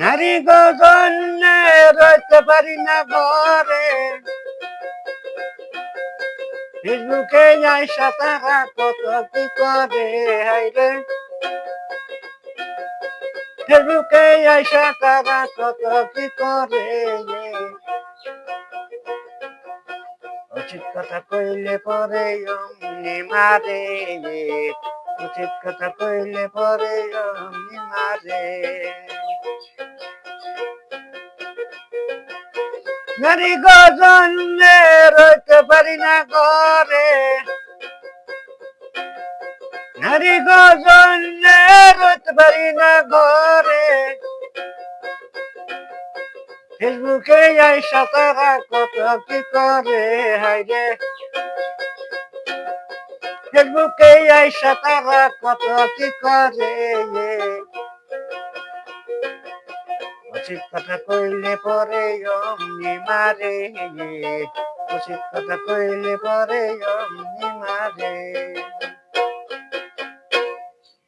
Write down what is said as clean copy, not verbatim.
নারী গজনে রইতে পারি না ঘরে, ফেসবুকে আইসা তারা কত কি করে, হাইরে ফেসবুকে আইসা তারা কত কি করে। উচিত কথা কইলে পরে অমনি মারে, উচিত কথা কইলে পরে অমনি মারে। নারী গজনে রইতে পারি না ঘরে, নারী গজনে রইতে পারি না ঘরে, ফেসবুকে আইসা তারা কত কি করে, হাইরে ফেসবুকে আইসা তারা কত কি করে। উচিত কথা কইলে পরে অমনি মারে, উচিত কথা কইলে পরে অমনি মারে।